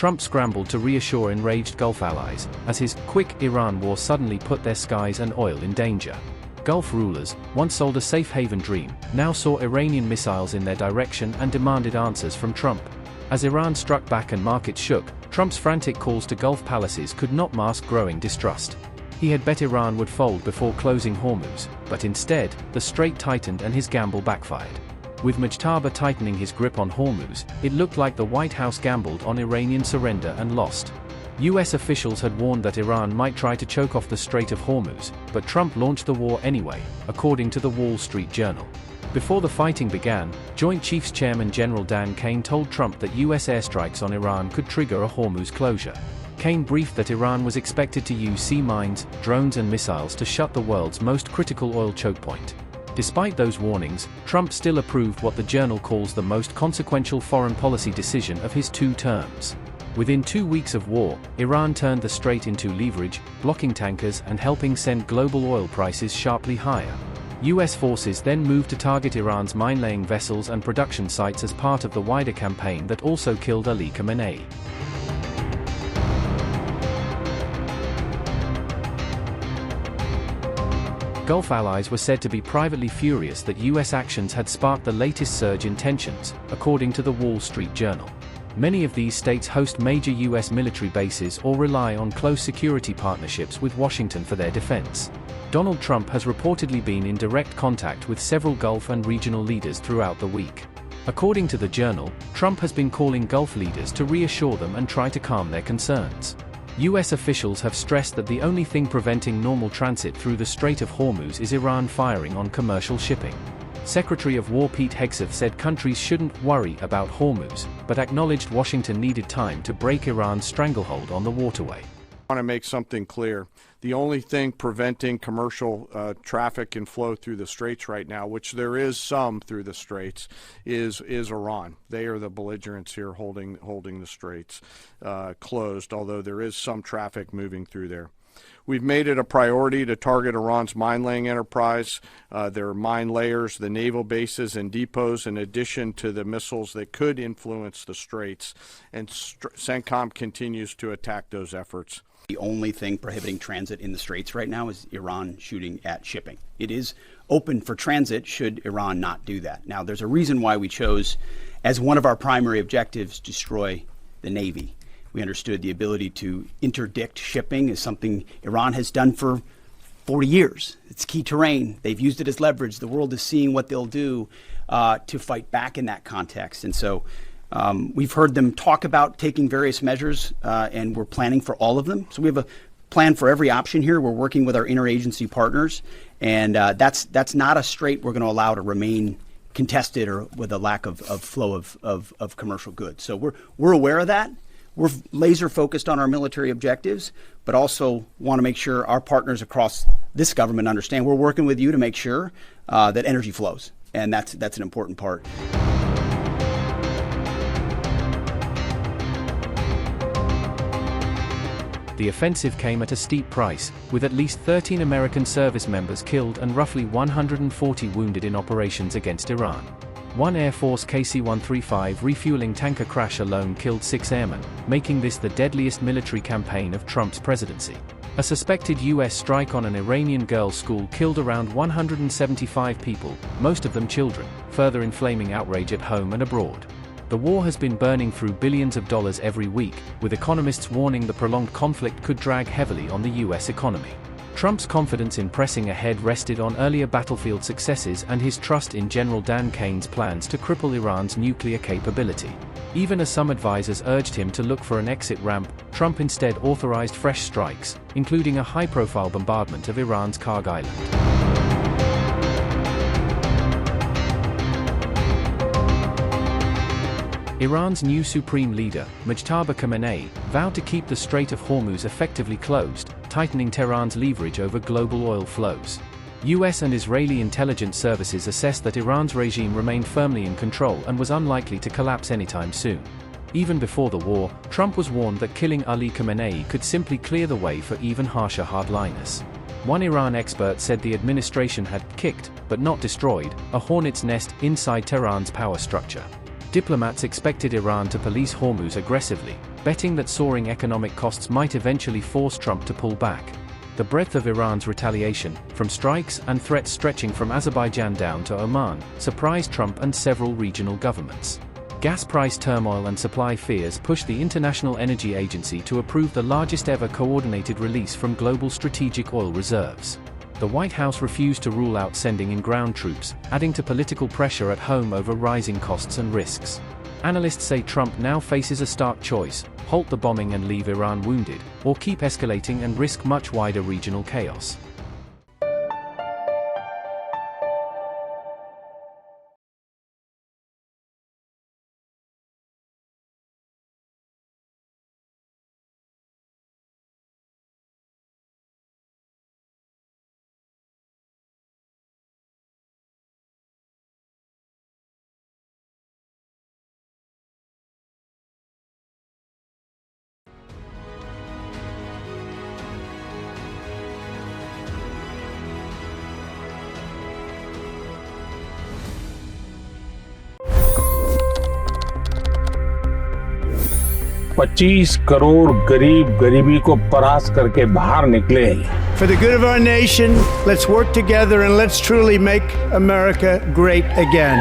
Trump scrambled to reassure enraged Gulf allies, as his quick Iran war suddenly put their skies and oil in danger. Gulf rulers, once sold a safe haven dream, now saw Iranian missiles in their direction and demanded answers from Trump. As Iran struck back and markets shook, Trump's frantic calls to Gulf palaces could not mask growing distrust. He had bet Iran would fold before closing Hormuz, but instead, the strait tightened and his gamble backfired. With Mojtaba tightening his grip on Hormuz, it looked like the White House gambled on Iranian surrender and lost. US officials had warned that Iran might try to choke off the Strait of Hormuz, but Trump launched the war anyway, according to the Wall Street Journal. Before the fighting began, Joint Chiefs Chairman General Dan Kane told Trump that US airstrikes on Iran could trigger a Hormuz closure. Kane briefed that Iran was expected to use sea mines, drones and missiles to shut the world's most critical oil choke point. Despite those warnings, Trump still approved what the Journal calls the most consequential foreign policy decision of his 2 terms. Within 2 weeks of war, Iran turned the strait into leverage, blocking tankers and helping send global oil prices sharply higher. US forces then moved to target Iran's mine-laying vessels and production sites as part of the wider campaign that also killed Ali Khamenei. Gulf allies were said to be privately furious that US actions had sparked the latest surge in tensions, according to the Wall Street Journal. Many of these states host major US military bases or rely on close security partnerships with Washington for their defense. Donald Trump has reportedly been in direct contact with several Gulf and regional leaders throughout the week. According to the Journal, Trump has been calling Gulf leaders to reassure them and try to calm their concerns. US officials have stressed that the only thing preventing normal transit through the Strait of Hormuz is Iran firing on commercial shipping. Secretary of War Pete Hegseth said countries shouldn't worry about Hormuz, but acknowledged Washington needed time to break Iran's stranglehold on the waterway. I want to make something clear. The only thing preventing commercial traffic and flow through the straits right now, which there is some through the straits, is Iran. They are the belligerents here holding the straits closed, although there is some traffic moving through there. We've made it a priority to target Iran's mine-laying enterprise, their mine layers, the naval bases and depots, in addition to the missiles that could influence the straits, and CENTCOM continues to attack those efforts. The only thing prohibiting transit in the straits right now is Iran shooting at shipping. It is open for transit should Iran not do that. Now, there's a reason why we chose as one of our primary objectives to destroy the Navy. We understood the ability to interdict shipping is something Iran has done for 40 years. It's key terrain. They've used it as leverage. The world is seeing what they'll do to fight back in that context. And so we've heard them talk about taking various measures, and we're planning for all of them. So we have a plan for every option here. We're working with our interagency partners, and that's not a strait we're going to allow to remain contested or with a lack of flow of commercial goods. So we're aware of that. We're laser focused on our military objectives, but also want to make sure our partners across this government understand we're working with you to make sure that energy flows, and that's an important part. The offensive came at a steep price, with at least 13 American service members killed and roughly 140 wounded in operations against Iran. One Air Force KC-135 refueling tanker crash alone killed 6 airmen, making this the deadliest military campaign of Trump's presidency. A suspected U.S. strike on an Iranian girls' school killed around 175 people, most of them children, further inflaming outrage at home and abroad. The war has been burning through billions of dollars every week, with economists warning the prolonged conflict could drag heavily on the U.S. economy. Trump's confidence in pressing ahead rested on earlier battlefield successes and his trust in General Dan Kane's plans to cripple Iran's nuclear capability. Even as some advisors urged him to look for an exit ramp, Trump instead authorized fresh strikes, including a high-profile bombardment of Iran's Karg Island. Iran's new supreme leader, Mojtaba Khamenei, vowed to keep the Strait of Hormuz effectively closed, tightening Tehran's leverage over global oil flows. US and Israeli intelligence services assessed that Iran's regime remained firmly in control and was unlikely to collapse anytime soon. Even before the war, Trump was warned that killing Ali Khamenei could simply clear the way for even harsher hardliners. One Iran expert said the administration had kicked, but not destroyed, a hornet's nest inside Tehran's power structure. Diplomats expected Iran to police Hormuz aggressively, betting that soaring economic costs might eventually force Trump to pull back. The breadth of Iran's retaliation, from strikes and threats stretching from Azerbaijan down to Oman, surprised Trump and several regional governments. Gas price turmoil and supply fears pushed the International Energy Agency to approve the largest ever coordinated release from global strategic oil reserves. The White House refused to rule out sending in ground troops, adding to political pressure at home over rising costs and risks. Analysts say Trump now faces a stark choice: halt the bombing and leave Iran wounded, or keep escalating and risk much wider regional chaos. $25 crore गरीब गरीबी को परास्त करके बाहर निकले। For the good of our nation, let's work together and let's truly make America great again.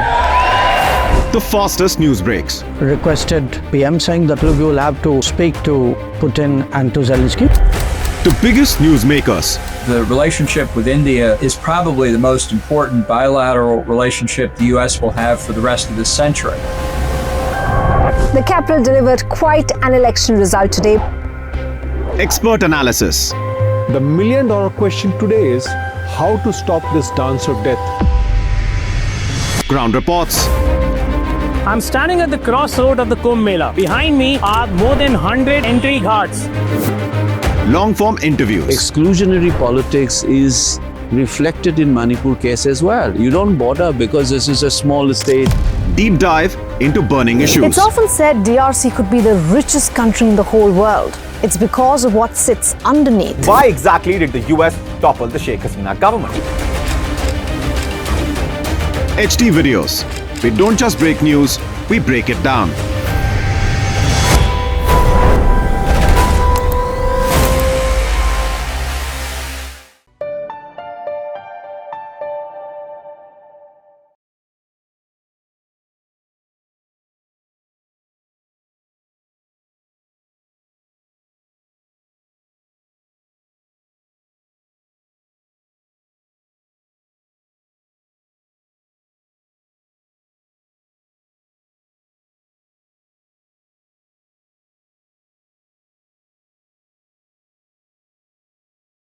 The fastest news breaks. Requested PM saying that we will have to speak to Putin and to Zelensky. The biggest newsmakers. The relationship with India is probably the most important bilateral relationship the U.S. will have for the rest of this century. The capital delivered quite an election result today. Expert analysis. The million-dollar question today is how to stop this dance of death. Ground reports. I'm standing at the crossroad of the Kumbh Mela. Behind me are more than 100 entry ghats. Long-form interviews. Exclusionary politics is reflected in Manipur case as well. You don't bother because this is a small state. Deep dive into burning issues. It's often said DRC could be the richest country in the whole world. It's because of what sits underneath. Why exactly did the US topple the Sheikh Hasina government? HD videos. We don't just break news, we break it down.